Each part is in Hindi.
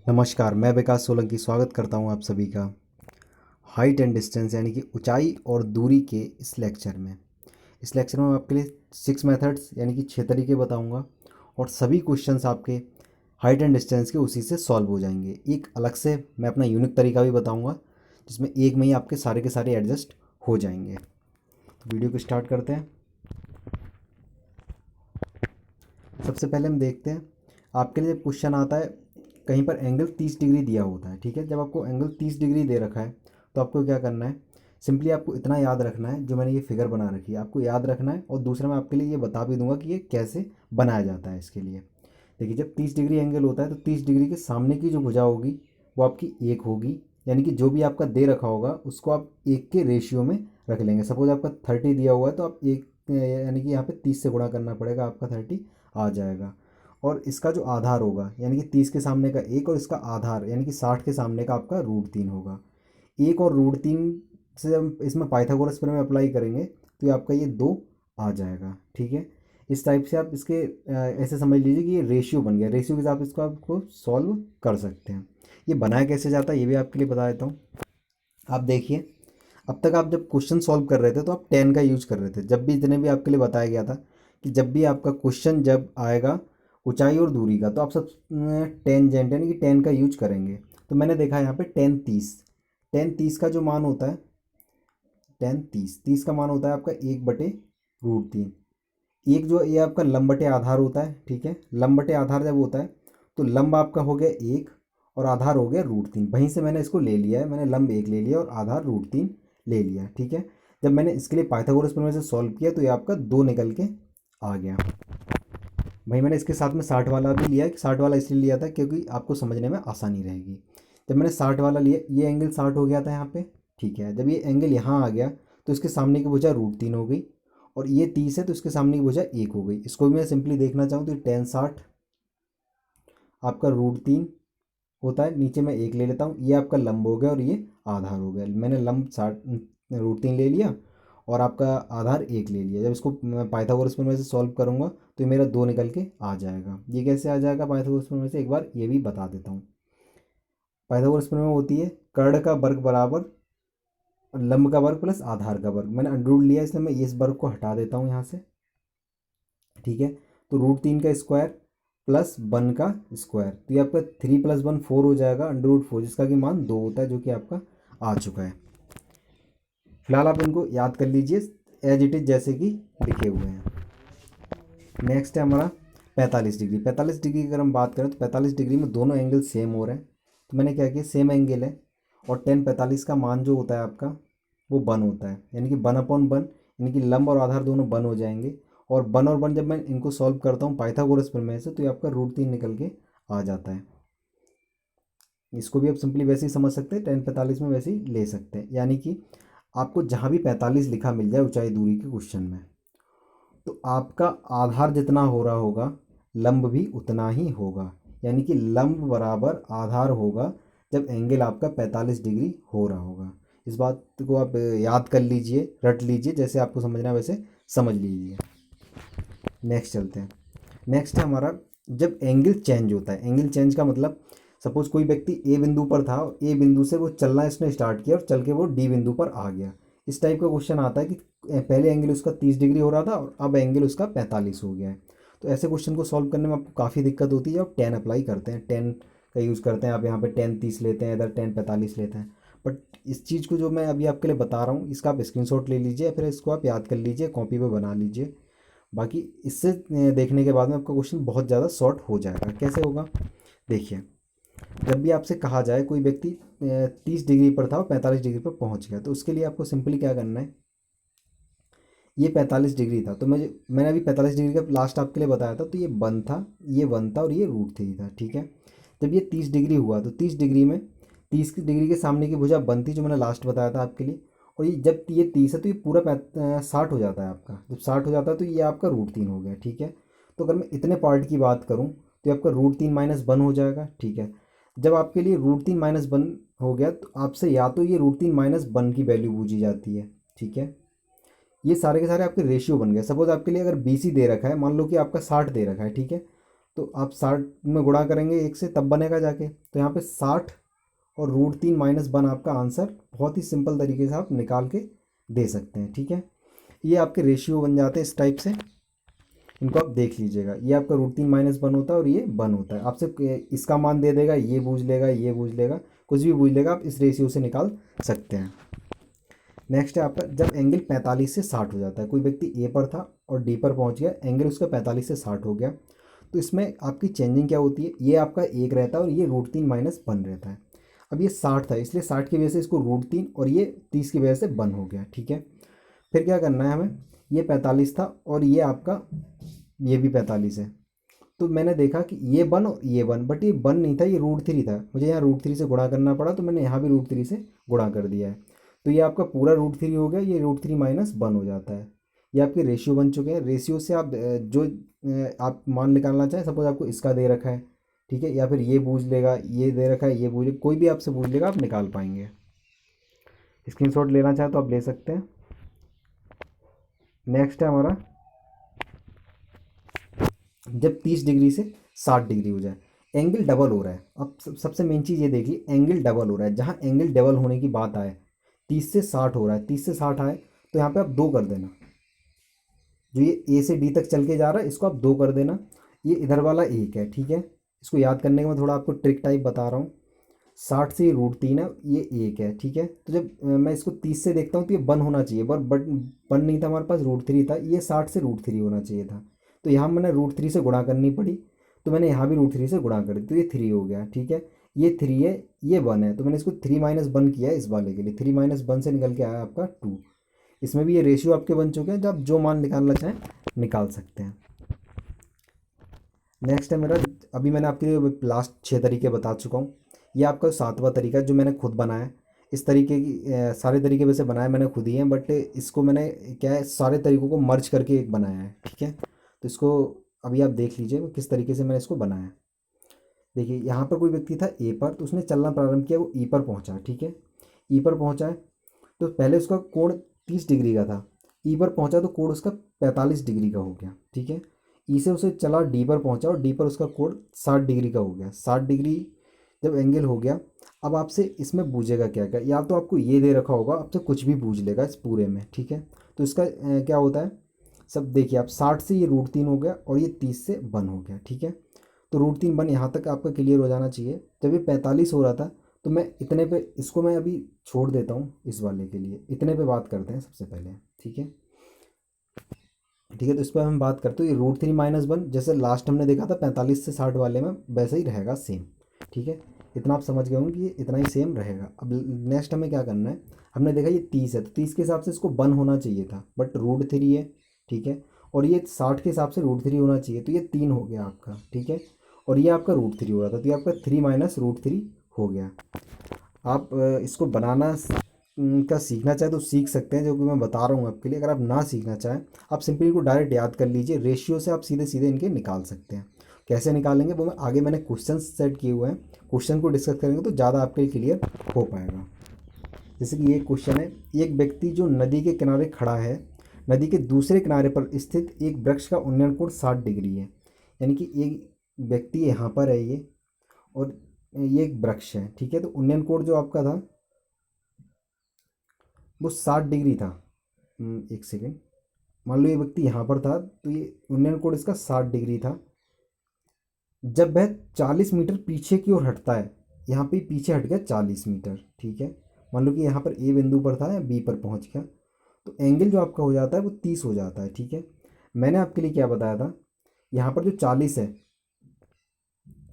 नमस्कार, मैं विकास सोलंकी स्वागत करता हूं आप सभी का हाइट एंड डिस्टेंस यानी कि ऊंचाई और दूरी के इस लेक्चर में। इस लेक्चर में मैं आपके लिए 6 मेथड्स यानी कि 6 तरीके बताऊंगा और सभी क्वेश्चंस आपके हाइट एंड डिस्टेंस के उसी से सॉल्व हो जाएंगे। एक अलग से मैं अपना यूनिक तरीका भी बताऊंगा जिसमें एक में ही आपके सारे के सारे एडजस्ट हो जाएंगे। तो वीडियो को स्टार्ट करते हैं। सबसे पहले हम देखते हैं, आपके लिए क्वेश्चन आता है कहीं पर एंगल 30 डिग्री दिया होता है। ठीक है, जब आपको एंगल 30 डिग्री दे रखा है तो आपको क्या करना है, सिंपली आपको इतना याद रखना है, जो मैंने ये फिगर बना रखी है आपको याद रखना है। और दूसरा मैं आपके लिए ये बता भी दूंगा कि ये कैसे बनाया जाता है। इसके लिए देखिए, जब 30 डिग्री एंगल होता है तो 30 डिग्री के सामने की जो भुजा होगी वो आपकी एक होगी, यानी कि जो भी आपका दे रखा होगा उसको आप एक के रेशियो में रख लेंगे। सपोज आपका 30 दिया हुआ है तो आप एक यानी कि यहाँ पे 30 से गुणा करना पड़ेगा, आपका 30 आ जाएगा। और इसका जो आधार होगा यानी कि 30 के सामने का एक, और इसका आधार यानी कि 60 के सामने का आपका √3 होगा। एक और √3 से हम इसमें पाइथागोरस प्रमेय अप्लाई करेंगे तो ये आपका ये 2 आ जाएगा। ठीक है, इस टाइप से आप इसके ऐसे समझ लीजिए कि ये रेशियो बन गया। रेशियो के हिसाब से इसको आपको सॉल्व कर सकते हैं। ये बनाया कैसे जाता है ये भी आपके लिए बता देता हूँ। आप देखिए, अब तक आप जब क्वेश्चन सॉल्व कर रहे थे तो आप टेन का यूज कर रहे थे। जब भी इतने भी आपके लिए बताया गया था कि जब भी आपका क्वेश्चन जब आएगा ऊंचाई और दूरी का तो आप सब टेंजेंट यानी कि टेन का यूज करेंगे। तो मैंने देखा यहाँ पे टेन तीस का जो मान होता है, टेन तीस का मान होता है आपका 1/√3। एक जो ये आपका लंब बटे आधार होता है। ठीक है, लंब बटे आधार जब होता है तो लंब आपका हो गया 1 और आधार हो गया √3। वहीं से मैंने इसको ले लिया है, मैंने लंब 1 ले लिया और आधार √3 ले लिया। ठीक है, जब मैंने इसके लिए पाइथागोरस प्रमेय से सॉल्व किया तो ये आपका 2 निकल के आ गया। भाई मैंने इसके साथ में 60 वाला भी लिया है। 60 वाला इसलिए लिया था क्योंकि आपको समझने में आसानी रहेगी। जब मैंने 60 वाला लिया, ये एंगल 60 हो गया था यहाँ पे। ठीक है, जब ये एंगल यहाँ आ गया तो इसके सामने की भुजा √3 हो गई, और ये 30 है तो इसके सामने की भुजा 1 हो गई। इसको भी मैं सिंपली देखना चाहूँ तो टेन 60 आपका √3 होता है, नीचे मैं 1 ले लेता हूँ, ये आपका लंब हो गया और ये आधार हो गया। मैंने लंब 60 √3 ले लिया और आपका आधार 1 ले लिया। जब इसको मैं पाइथागोरस प्रमेय से सॉल्व करूँगा तो ये मेरा 2 निकल के आ जाएगा। ये कैसे आ जाएगा पाइथागोरस प्रमेय से, एक बार ये भी बता देता हूँ। पाइथागोरस प्रमेय होती है कर्ण का वर्ग बराबर लंब का वर्ग प्लस आधार का वर्ग। मैंने अंडर लिया इसलिए मैं इस वर्ग को हटा देता हूँ यहाँ से। ठीक है, तो √3 का स्क्वायर प्लस 1 का स्क्वायर, तो ये आपका 3 + 1 4 हो जाएगा, √4 जिसका कि मान 2 होता है, जो कि आपका आ चुका है। फिलहाल आप इनको याद कर लीजिए एज इट इज जैसे कि लिखे हुए हैं। नेक्स्ट है हमारा 45 डिग्री। 45 डिग्री की अगर हम बात करें तो 45 डिग्री में दोनों एंगल सेम हो रहे हैं। तो मैंने क्या किया, सेम एंगल है और टेन 45 का मान जो होता है आपका वो 1 होता है, यानी कि 1/1, यानी कि लंब और आधार दोनों 1 हो जाएंगे। और 1 और 1 जब मैं इनको सॉल्व करता हूँ पाइथागोरस प्रमेय से तो ये आपका √3 निकल के आ जाता है। इसको भी आप सिंपली वैसे ही समझ सकते हैं, टेन 45 में वैसे ही ले सकते हैं। यानी कि आपको जहाँ भी 45 लिखा मिल जाए ऊंचाई दूरी के क्वेश्चन में, तो आपका आधार जितना हो रहा होगा लंब भी उतना ही होगा, यानी कि लंब बराबर आधार होगा जब एंगल आपका 45 डिग्री हो रहा होगा। इस बात को आप याद कर लीजिए, रट लीजिए, जैसे आपको समझना है वैसे समझ लीजिए। नेक्स्ट चलते हैं। नेक्स्ट है हमारा जब एंगल चेंज होता है। एंगल चेंज का मतलब, सपोज कोई व्यक्ति ए बिंदु पर था, ए बिंदु से वो चलना इसने स्टार्ट किया और चल के वो डी बिंदु पर आ गया। इस टाइप का क्वेश्चन आता है कि पहले एंगल उसका 30 डिग्री हो रहा था और अब एंगल उसका 45 हो गया है। तो ऐसे क्वेश्चन को सॉल्व करने में आपको काफ़ी दिक्कत होती है जब टेन अप्लाई करते हैं। टेन का यूज़ करते हैं आप, यहाँ पे टेन 30 लेते हैं, इधर टेन 45 लेते हैं। बट इस चीज़ को जो मैं अभी आपके लिए बता रहा हूँ इसका आप स्क्रीनशॉट ले लीजिए, फिर इसको आप याद कर लीजिए, कॉपी पे बना लीजिए। बाकी इससे देखने के बाद में आपका क्वेश्चन बहुत ज़्यादा शॉर्ट हो जाएगा। कैसे होगा देखिए, जब भी आपसे कहा जाए कोई व्यक्ति 30 डिग्री पर था और 45 डिग्री पर पहुंच गया, तो उसके लिए आपको सिंपली क्या करना है, ये 45 डिग्री था तो मैंने अभी 45 डिग्री का लास्ट आपके लिए बताया था, तो ये 1 था, ये 1 था और ये √3 था। ठीक है, जब ये 30 डिग्री हुआ तो 30 डिग्री में 30 डिग्री के सामने की भुजा 1 थी, जो मैंने लास्ट बताया था आपके लिए। और ये जब ये 30 है तो ये पूरा 60 हो जाता है आपका। जब 60 हो जाता है तो ये आपका √3 हो गया। ठीक है, तो अगर मैं इतने पार्ट की बात करूँ तो ये आपका √3 - 1 हो जाएगा। ठीक है, जब आपके लिए √3 - 1 हो गया तो आपसे या तो ये √3 - 1 की वैल्यू पूछी जाती है। ठीक है, ये सारे के सारे आपके रेशियो बन गए। सपोज आपके लिए अगर BC दे रखा है, मान लो कि आपका 60 दे रखा है। ठीक है, तो आप 60 में गुणा करेंगे 1 से, तब बनेगा जाके। तो यहाँ पे 60 और √3 - 1 आपका आंसर बहुत ही सिंपल तरीके से आप निकाल के दे सकते हैं, ठीक है। ये आपके रेशियो बन जाते हैं इस टाइप से, इनको आप देख लीजिएगा। ये आपका √3 - 1 होता है और ये 1 होता है। आपसे इसका मान दे देगा, ये बूझ लेगा, ये बूझ लेगा, कुछ भी बूझ लेगा, आप इस रेशियो से निकाल सकते हैं। नेक्स्ट है आपका, जब एंगल 45 से 60 हो जाता है, कोई व्यक्ति ए पर था और डी पर पहुंच गया, एंगल उसका 45 से 60 हो गया, तो इसमें आपकी चेंजिंग क्या होती है, ये आपका 1 रहता है और ये √3 - 1 रहता है। अब ये 60 था, इसलिए 60 की वजह से इसको √3 और ये 30 की वजह से 1 हो गया, ठीक है। फिर क्या करना है हमें, ये 45 था और ये आपका ये भी 45 है। तो मैंने देखा कि ये 1 और ये 1, बट ये 1 नहीं था, ये √3 था। मुझे यहाँ √3 से गुणा करना पड़ा, तो मैंने यहाँ भी √3 से गुणा कर दिया है। तो ये आपका पूरा √3 हो गया, ये √3 - 1 हो जाता है। ये आपके रेशियो बन चुके हैं। रेशियो से आप जो आप मान निकालना चाहें, सपोज आपको इसका दे रखा है, ठीक है, या फिर ये बूझ लेगा, ये दे रखा है, ये बूझ, कोई भी आपसे बूझ लेगा, आप निकाल पाएंगे। स्क्रीनशॉट लेना चाहें तो आप ले सकते हैं। नेक्स्ट है हमारा, जब 30 डिग्री से 60 डिग्री हो जाए, एंगल डबल हो रहा है। अब सबसे मेन चीज़ ये देखिए, एंगल डबल हो रहा है। जहाँ एंगल डबल होने की बात आए, 30 से 60 हो रहा है, 30 से 60 आए, तो यहाँ पे आप 2 कर देना। जो ये ए से डी तक चल के जा रहा है, इसको आप 2 कर देना। ये इधर वाला 1 है, ठीक है। इसको याद करने का मैं थोड़ा आपको ट्रिक टाइप बता रहा हूँ। 60 से ये √3 है, ये 1 है, ठीक है। तो जब मैं इसको 30 से देखता हूँ, तो ये 1 होना चाहिए, बट 1 नहीं था हमारे पास, √3 था। ये 60 से √3 होना चाहिए था, तो यहाँ मैंने √3 से गुणा करनी पड़ी, तो मैंने यहाँ भी √3 से गुणा कर दी, तो ये 3 हो गया, ठीक है। ये 3 है, ये 1 है, तो मैंने इसको 3 - 1 किया इस वाले के लिए। 3 - 1 से निकल के आया आपका 2। इसमें भी ये रेशियो आपके बन चुके हैं, जब आप जो मान निकालना चाहें निकाल सकते हैं। नेक्स्ट है मेरा, अभी मैंने आपके लिए लास्ट 6 तरीके बता चुका हूँ। ये आपका 7वां तरीका है, जो मैंने खुद बनाया है। इस तरीके की सारे तरीके वैसे बनाए मैंने खुद ही हैं, बट इसको मैंने क्या है, सारे तरीकों को मर्ज करके एक बनाया है, ठीक है। तो इसको अभी आप देख लीजिए किस तरीके से मैंने इसको बनाया है। देखिए, यहाँ पर कोई व्यक्ति था ए पर, तो उसने चलना प्रारंभ किया, वो ई पर पहुँचा, ठीक है। ई पर पहुँचा है, तो पहले उसका कोण 30 डिग्री का था। ई पर पहुंचा तो कोण उसका 45 डिग्री का हो गया, ठीक है। ई से उसे चला डी पर पहुंचा और डी पर उसका कोण 60 डिग्री का हो गया। 60 डिग्री जब एंगल हो गया, अब आपसे इसमें बूझेगा क्या क्या, या तो आपको ये दे रखा होगा, आपसे कुछ भी बूझ लेगा इस पूरे में, ठीक है। तो इसका क्या होता है, सब देखिए आप, 60 से ये √3 हो गया और ये 30 से 1 हो गया, ठीक है। तो √3 1 यहाँ तक आपका क्लियर हो जाना चाहिए। जब ये 45 हो रहा था, तो मैं इतने पे, इसको मैं अभी छोड़ देता हूँ इस वाले के लिए, इतने पे बात करते हैं सबसे पहले, ठीक है। ठीक है, तो इस पर हम बात करते हैं, ये √3 - 1 जैसे लास्ट हमने देखा था 45 से 60 वाले में, वैसे ही रहेगा सेम, ठीक है। इतना आप समझ गए होंगे कि ये इतना ही सेम रहेगा। अब नेक्स्ट हमें क्या करना है, हमने देखा ये 30 है, तो 30 के हिसाब से इसको 1 होना चाहिए था, बट √3 है, ठीक है। और ये 60 के हिसाब से √3 होना चाहिए, तो ये 3 हो गया आपका, ठीक है। और ये आपका √3 हो रहा था, तो ये आपका 3 - √3 हो गया। आप इसको बनाना का सीखना चाहें तो सीख सकते हैं, जो कि मैं बता रहा हूँ आपके लिए। अगर आप ना सीखना चाहें, आप सिंपली इनको डायरेक्ट याद कर लीजिए, रेशियो से आप सीधे सीधे इनके निकाल सकते हैं। कैसे निकालेंगे वो मैं आगे, मैंने क्वेश्चन सेट किए हुए हैं, क्वेश्चन को डिस्कस करेंगे तो ज़्यादा आपके लिए क्लियर हो पाएगा। जैसे कि ये क्वेश्चन है, एक व्यक्ति जो नदी के किनारे खड़ा है, नदी के दूसरे किनारे पर स्थित एक वृक्ष का उन्नयन कोण 60 डिग्री है। यानी कि एक व्यक्ति यहाँ पर है ये, और ये एक वृक्ष है, ठीक है। तो उन्नयन कोण जो आपका था वो 60 डिग्री था। एक सेकेंड, मान लो ये व्यक्ति यहाँ पर था, तो ये उन्नयन कोण इसका 60 डिग्री था। जब वह 40 मीटर पीछे की ओर हटता है, यहाँ पे पीछे हट गया 40 मीटर, ठीक है। मान लो कि यहाँ पर ए बिंदु पर था या बी पर पहुँच गया, तो एंगल जो आपका हो जाता है वो 30 हो जाता है, ठीक है। मैंने आपके लिए क्या बताया था, यहाँ पर जो 40 है,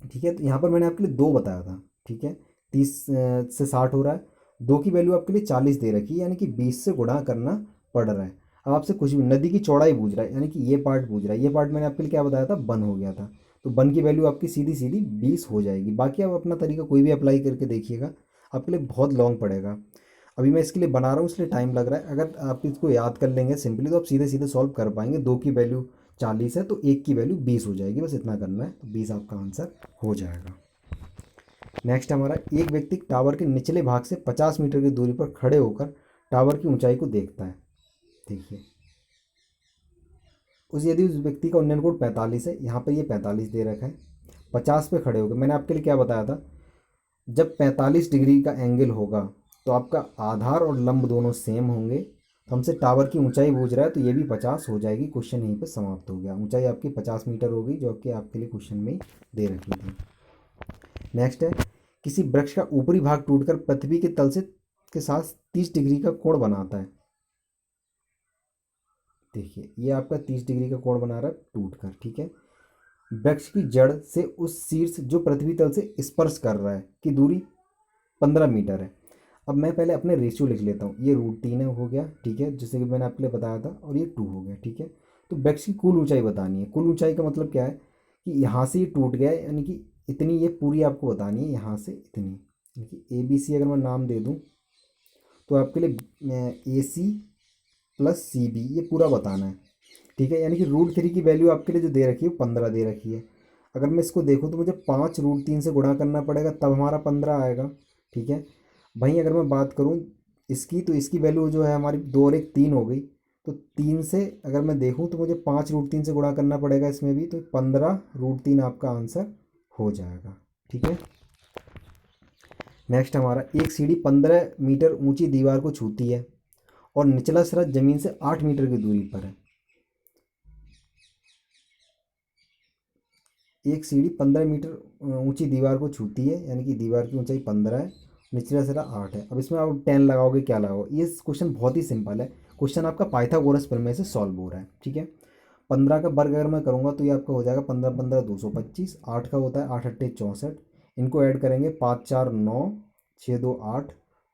ठीक है, तो यहाँ पर मैंने आपके लिए 2 बताया था, ठीक है। 30 से 60 हो रहा है, 2 की वैल्यू आपके लिए 40 दे रखी है, यानी कि 20 से गुणा करना पड़ रहा है। अब आपसे कुछ भी, नदी की चौड़ाई पूछ रहा है, यानी कि ये पार्ट पूछ रहा है, ये पार्ट मैंने आपके लिए क्या बताया था, 1 हो गया था। तो 1 की वैल्यू आपकी सीधी सीधी 20 हो जाएगी। बाकी आप अपना तरीका कोई भी अप्लाई करके देखिएगा, आपके लिए बहुत लॉन्ग पड़ेगा। अभी मैं इसके लिए बना रहा हूँ, इसलिए टाइम लग रहा है। अगर आप इसको याद कर लेंगे सिंपली, तो आप सीधे सीधे सॉल्व कर पाएंगे। 2 की वैल्यू 40 है, तो 1 की वैल्यू 20 हो जाएगी, बस इतना करना है, तो 20 आपका आंसर हो जाएगा। नेक्स्ट हमारा, एक व्यक्ति टावर के निचले भाग से 50 मीटर की दूरी पर खड़े होकर टावर की ऊंचाई को देखता है। देखिए, यदि उस व्यक्ति का उन्नयन कोण 45 है, यहाँ पर ये 45 दे रखा है, 50 पे खड़े हो गए। मैंने आपके लिए क्या बताया था, जब 45 डिग्री का एंगल होगा तो आपका आधार और लंब दोनों सेम होंगे। तो हमसे टावर की ऊंचाई पूछ रहा है, तो ये भी 50 हो जाएगी। क्वेश्चन यहीं पे समाप्त हो गया। ऊंचाई आपकी 50 मीटर होगी, जो कि आपके लिए क्वेश्चन में दे रखी थी। नेक्स्ट है, किसी वृक्ष का ऊपरी भाग टूटकर पृथ्वी के तल से के साथ 30 डिग्री का कोण बनाता है। देखिए ये आपका 30 डिग्री का कोण बना रहा है टूटकर, ठीक है। वृक्ष की जड़ से उस शीर्ष जो पृथ्वी तल से स्पर्श कर रहा है की दूरी 15 मीटर है। अब मैं पहले अपने रेशियो लिख लेता हूँ। ये √3 हो गया, ठीक है, जैसे कि मैंने आपके लिए बताया था, और ये 2 हो गया, ठीक है। तो वृक्ष की कुल ऊंचाई बतानी है। कुल ऊंचाई का मतलब क्या है कि यहाँ से ये टूट गया है, यानी कि इतनी ये पूरी आपको बतानी है, यहाँ से इतनी, यानी कि ABC अगर मैं नाम दे दूँ तो आपके लिए AC + CB ये पूरा बताना है, ठीक है। यानी कि √3 की वैल्यू आपके लिए जो दे रखी है वो 15 दे रखी है। अगर मैं इसको देखूँ तो मुझे 5 √3 से गुणा करना पड़ेगा, तब हमारा 15 आएगा, ठीक है। वहीं अगर मैं बात करूँ इसकी, तो इसकी वैल्यू जो है हमारी 2 और 1 3 हो गई। तो 3 से अगर मैं देखूँ तो मुझे 5 √3 से गुणा करना पड़ेगा इसमें भी, तो 15 √3 आपका आंसर हो जाएगा, ठीक है। नेक्स्ट हमारा, एक सीढ़ी 15 मीटर ऊंची दीवार को छूती है और निचला सिरा जमीन से 8 मीटर की दूरी पर है। एक सीढ़ी 15 मीटर ऊंची दीवार को छूती है, यानी कि दीवार की ऊंचाई 15 है, निचला सिरा 8 है। अब इसमें आप 10 लगाओगे, क्या लगाओगे? ये क्वेश्चन बहुत ही सिंपल है। क्वेश्चन आपका पाइथागोरस प्रमेय से सॉल्व हो रहा है, ठीक है। 15 का वर्ग अगर मैं करूँगा तो ये आपका हो जाएगा 15 15 225। 8 का होता है 8 8 64। इनको ऐड करेंगे 5 4 9 6 2 8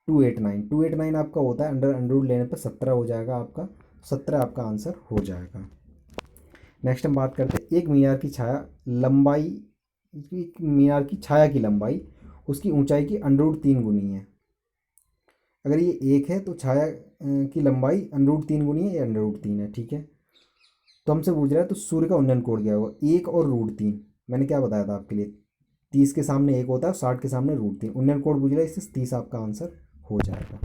289। 289 आपका होता है अंडर लेने पर 17 हो जाएगा आपका। 17 आपका आंसर हो जाएगा। नेक्स्ट हम बात करते हैं, एक मीनार की छाया लंबाई, एक मीनार की छाया की लंबाई उसकी ऊंचाई की √3 गुनी है। अगर ये 1 है तो छाया की लंबाई √3 गुनी है, या √3 है, ठीक है। तो हमसे पूछ रहा है तो सूर्य का उन्नयन कोण क्या होगा? 1 और √3, मैंने क्या बताया था आपके लिए, 30 के सामने 1 होता है, 60 के सामने √3। उन्नयन कोण पूछ रहा है, इससे 30 आपका आंसर हो जाएगा।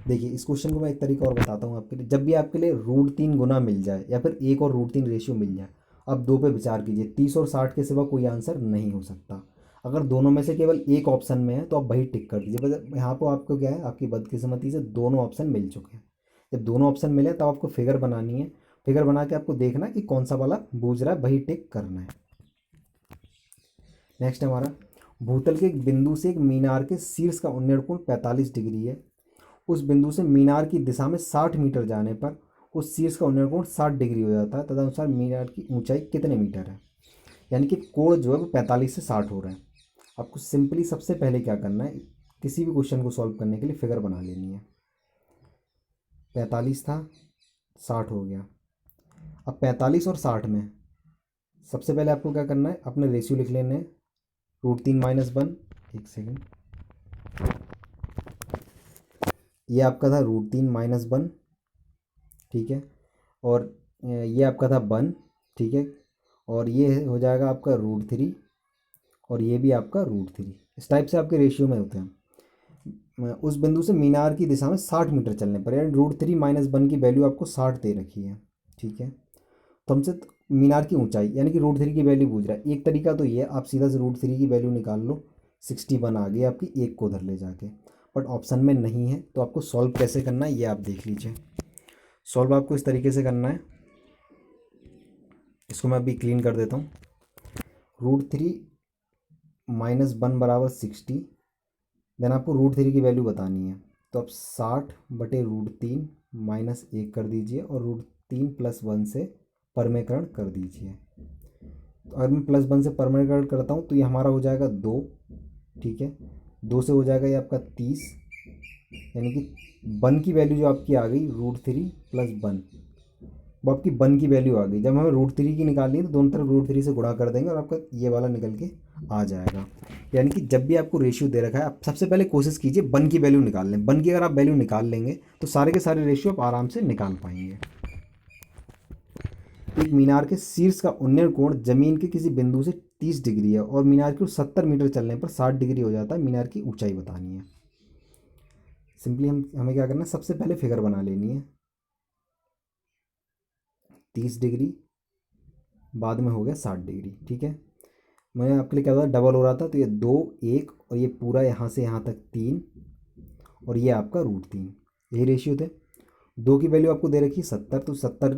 देखिए इस क्वेश्चन को मैं एक तरीका और बताता हूँ आपके लिए। जब भी आपके लिए √3 गुना मिल जाए, या फिर 1 और √3 रेशियो मिल जाए, आप 2 पे विचार कीजिए। 30 और 60 के सिवा कोई आंसर नहीं हो सकता। अगर दोनों में से केवल एक ऑप्शन में है तो आप वही टिक कर दीजिए। बस यहाँ पर आपको क्या है, आपकी बदकिस्मती से दोनों ऑप्शन मिल चुके हैं। जब दोनों ऑप्शन मिले तब आपको फिगर बनानी है। फिगर बना के आपको देखना है कि कौन सा वाला बूझ रहा है, वही टिक करना है। नेक्स्ट हमारा, भूतल के एक बिंदु से एक मीनार के शीर्ष का उन्नयन कोण 45 डिग्री है। उस बिंदु से मीनार की दिशा में 60 मीटर जाने पर उस शीर्ष का उन्नयन कोण 60 डिग्री हो जाता है। तदनुसार मीनार की ऊंचाई कितने मीटर है? यानी कि कोण जो है वो 45 से 60 हो रहा है। आपको सिंपली सबसे पहले क्या करना है, किसी भी क्वेश्चन को सॉल्व करने के लिए फिगर बना लेनी है। 45 था, 60 हो गया। अब 45 और 60 में सबसे पहले आपको क्या करना है, अपने रेशियो लिख लेने हैं। √3 - 1, एक सेकेंड, ये आपका था √3 - 1, ठीक है। और ये आपका था 1, ठीक है। और ये हो जाएगा आपका √3, और ये भी आपका √3। इस टाइप से आपके रेशियो में होते हैं। उस बिंदु से मीनार की दिशा में 60 मीटर चलने पर, यानी √3 - 1 की वैल्यू आपको 60 दे रखी है, ठीक है। तो हमसे मीनार की ऊंचाई यानी कि √3 की वैल्यू पूछ रहा है। एक तरीका तो ये है, आप सीधा से √3 की वैल्यू निकाल लो, 61 आ गई आपकी, एक को उधर ले जाके। बट ऑप्शन में नहीं है, तो आपको सॉल्व कैसे करना है ये आप देख लीजिए। सॉल्व आपको इस तरीके से करना है, इसको मैं अभी क्लीन कर देता हूँ। √3 - 1 बराबर 60। देन आपको √3 की वैल्यू बतानी है, तो आप 60 बटे √3 -1 कर दीजिए, और √3 + 1 से परमेकरण कर दीजिए। तो अगर मैं +1 से परमेकरण करता हूँ तो ये हमारा हो जाएगा 2, ठीक है। 2 से हो जाएगा ये आपका 30, यानी कि 1 की वैल्यू जो आपकी आ गई √3 + 1, वो आपकी 1 की वैल्यू आ गई। जब हमें √3 की निकालनी है तो दोनों तरफ √3 से गुणा कर देंगे और आपका ये वाला निकल के आ जाएगा। यानी कि जब भी आपको रेशियो दे रखा है, आप सबसे पहले कोशिश कीजिए 1 की वैल्यू निकाल लें। 1 की अगर आप वैल्यू निकाल लेंगे तो सारे के सारे रेशियो आप आराम से निकाल पाएंगे। एक मीनार के शीर्ष का उन्नयन कोण जमीन के किसी बिंदु से 30 डिग्री है और मीनार की 70 मीटर चलने पर 60 डिग्री हो जाता है। मीनार की ऊंचाई बतानी है। सिंपली हमें क्या करना है, सबसे पहले फिगर बना लेनी है। 30 डिग्री, बाद में हो गया 60 डिग्री। ठीक है, मैंने आपके लिए क्या था, डबल हो रहा था, तो ये 2 1 और ये पूरा यहाँ से यहाँ तक 3 और ये आपका √3, यही रेशियो थे। 2 की वैल्यू आपको दे रखी है 70, तो 70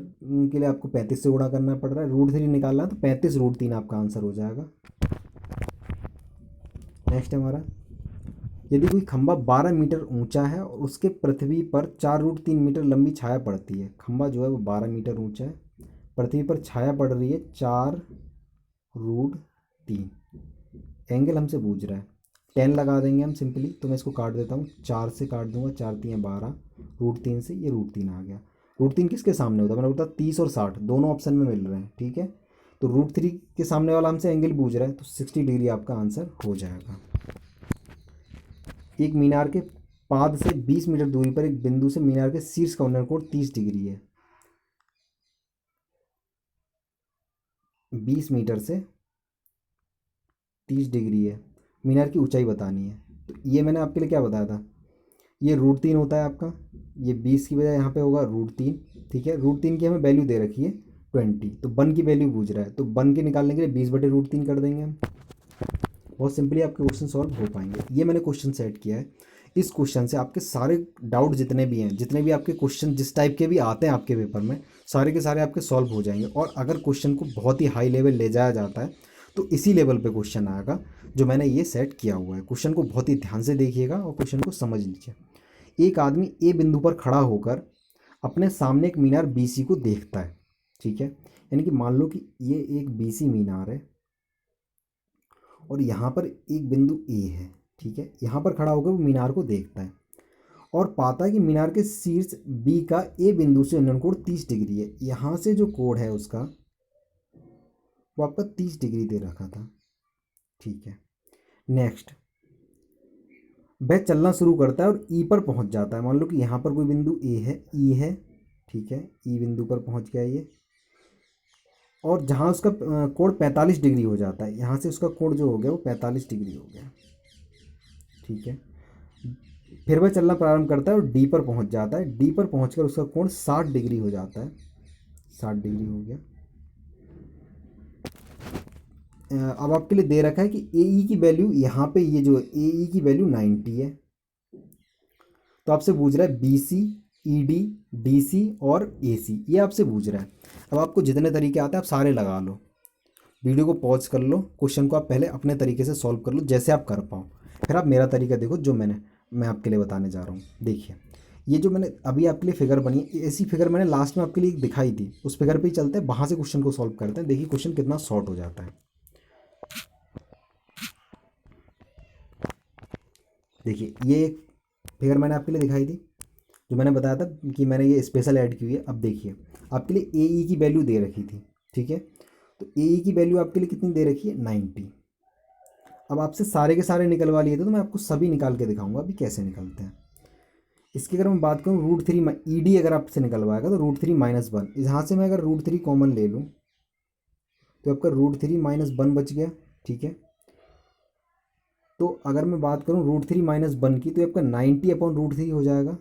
के लिए आपको 35 से गुणा करना पड़ रहा है। √3 निकालना है तो 35 √3 आपका आंसर हो जाएगा। नेक्स्ट हमारा, यदि कोई खंभा 12 मीटर ऊंचा है और उसके पृथ्वी पर 4 √3 मीटर लंबी छाया पड़ती है, खंभा जो है वो 12 मीटर ऊंचा है, पृथ्वी पर छाया पड़ रही है 4 √3, एंगल हमसे पूछ रहा है, 10 लगा देंगे हम सिंपली। तो मैं इसको काट देता हूँ, 4 से काट दूंगा, 4 3 12, √3 से ये √3 आ गया। √3 किसके सामने होता है, मैंने बोला 30 और 60 दोनों ऑप्शन में मिल रहे हैं। ठीक है, तो √3 के सामने वाला हमसे एंगल पूछ रहा है, तो 60 डिग्री आपका आंसर हो जाएगा। एक मीनार के पाद से 20 मीटर दूरी पर एक बिंदु से मीनार के शीर्ष का उत्तर कोण 30 डिग्री है। 20 मीटर से 30 डिग्री है, मीनार की ऊंचाई बतानी है। तो ये मैंने आपके लिए क्या बताया था, ये √3 होता है आपका, ये 20 की बजाय यहाँ पे होगा √3। ठीक है, √3 की हमें वैल्यू दे रखी है 20, तो 1 की वैल्यू पूछ रहा है, तो 1 के निकालने के लिए 20/√3 कर देंगे हम। बहुत सिंपली आपके क्वेश्चन सॉल्व हो पाएंगे। ये मैंने क्वेश्चन सेट किया है, इस क्वेश्चन से आपके सारे डाउट जितने भी हैं, जितने भी आपके क्वेश्चन जिस टाइप के भी आते हैं आपके पेपर में, सारे के सारे आपके सॉल्व हो जाएंगे। और अगर क्वेश्चन को बहुत ही हाई लेवल ले जाया जाता है तो इसी लेवल पे क्वेश्चन आएगा जो मैंने ये सेट किया हुआ है। क्वेश्चन को बहुत ही ध्यान से देखिएगा और क्वेश्चन को समझ लीजिए। एक आदमी ए बिंदु पर खड़ा होकर अपने सामने एक मीनार BC को देखता है। ठीक है, यानी कि मान लो कि ये एक BC मीनार है और यहाँ पर एक बिंदु ए है। ठीक है, यहाँ पर खड़ा होकर वो मीनार को देखता है और पाता है कि मीनार के शीर्ष B का ए बिंदु से उन्नयन कोण 30 डिग्री है। यहाँ से जो कोण है उसका वो आपका 30 डिग्री दे रखा था। ठीक है, नेक्स्ट, वह चलना शुरू करता है और ई पर पहुंच जाता है। मान लो कि यहाँ पर कोई बिंदु ए है, ई है। ठीक है, ई बिंदु पर पहुंच गया ये, और जहाँ उसका कोण 45 डिग्री हो जाता है, यहाँ से उसका कोण जो हो गया वो 45 डिग्री हो गया। ठीक है, फिर वह चलना प्रारंभ करता है और डी पर पहुंच जाता है। डी पर पहुंचकर उसका कोण 60 डिग्री हो जाता है, 60 डिग्री हो गया। अब आपके लिए दे रखा है कि AE की वैल्यू, यहाँ पे ये जो AE की वैल्यू 90 है, तो आपसे पूछ रहा है BC, ED, DC और AC, ये आपसे पूछ रहा है। अब आपको जितने तरीके आते हैं आप सारे लगा लो, वीडियो को पॉज कर लो, क्वेश्चन को आप पहले अपने तरीके से सॉल्व कर लो जैसे आप कर पाओ, फिर आप मेरा तरीका देखो जो मैं आपके लिए बताने जा रहा हूँ। देखिए, ये जो मैंने अभी आपके लिए फिगर बनी है, ऐसी फिगर मैंने लास्ट में आपके लिए दिखाई थी, उस फिगर पे ही चलते हैं, वहाँ से क्वेश्चन को सॉल्व करते हैं। देखिए क्वेश्चन कितना शॉर्ट हो जाता है। देखिए, ये एक फिगर मैंने आपके लिए दिखाई थी, जो मैंने बताया था कि मैंने ये स्पेशल ऐड की हुई है। अब देखिए, आपके लिए AE की वैल्यू दे रखी थी। ठीक है, तो AE की वैल्यू आपके लिए कितनी दे रखी है, 90। अब आपसे सारे के सारे निकलवा लिए थे, तो मैं आपको सभी निकाल के दिखाऊंगा अभी कैसे निकलते हैं। इसकी अगर मैं बात करूँ, √3 ED अगर आपसे निकलवाएगा तो √3 - 1, यहाँ से मैं अगर √3 कॉमन ले लूँ तो आपका √3 - 1 बच गया। ठीक है, तो अगर मैं बात करूँ √3 - 1 की, तो आपका 90/√3 हो जाएगा,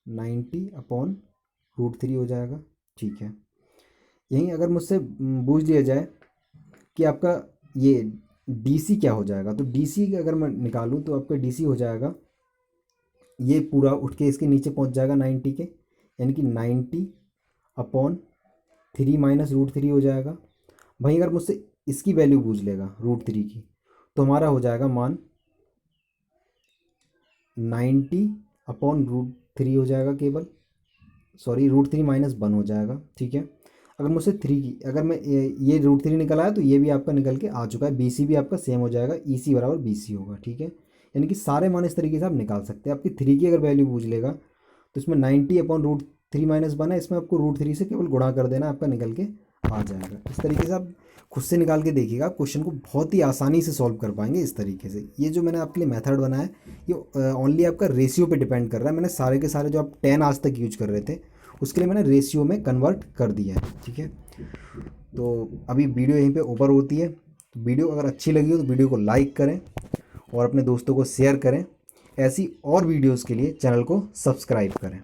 90/√3 हो जाएगा। ठीक है, यहीं अगर मुझसे पूछ लिया जाए कि आपका ये DC क्या हो जाएगा, तो DC अगर मैं निकालूं तो आपका DC हो जाएगा, ये पूरा उठ के इसके नीचे पहुंच जाएगा 90 के, यानी कि 90/3 - √3 हो जाएगा। वहीं अगर मुझसे इसकी वैल्यू पूछ लेगा √3 की, तो हमारा हो जाएगा मान 90/√3 हो जाएगा केवल, सॉरी √3 - 1 हो जाएगा। ठीक है, अगर मुझसे 3 की, अगर मैं ये √3 निकल आया तो ये भी आपका निकल के आ चुका है। BC भी आपका सेम हो जाएगा, EC = BC होगा। ठीक है, यानी कि सारे मान इस तरीके से आप निकाल सकते हैं। आपकी 3 की अगर वैल्यू पूछ लेगा तो इसमें 90/√3 - 1 है, इसमें आपको √3 से केवल गुणा कर देना, आपका निकल के आ जाएगा। इस तरीके से आप खुद से निकाल के देखिएगा, क्वेश्चन को बहुत ही आसानी से सॉल्व कर पाएंगे इस तरीके से। ये जो मैंने आपके लिए मेथड बनाया है, ये ओनली आपका रेशियो पे डिपेंड कर रहा है। मैंने सारे के सारे जो आप 10 आज तक यूज कर रहे थे, उसके लिए मैंने रेशियो में कन्वर्ट कर दिया है। ठीक है, तो अभी वीडियो यहीं पे ओवर होती है। तो वीडियो अगर अच्छी लगी हो तो वीडियो को लाइक करें और अपने दोस्तों को शेयर करें। ऐसी और वीडियोज़ के लिए चैनल को सब्सक्राइब करें।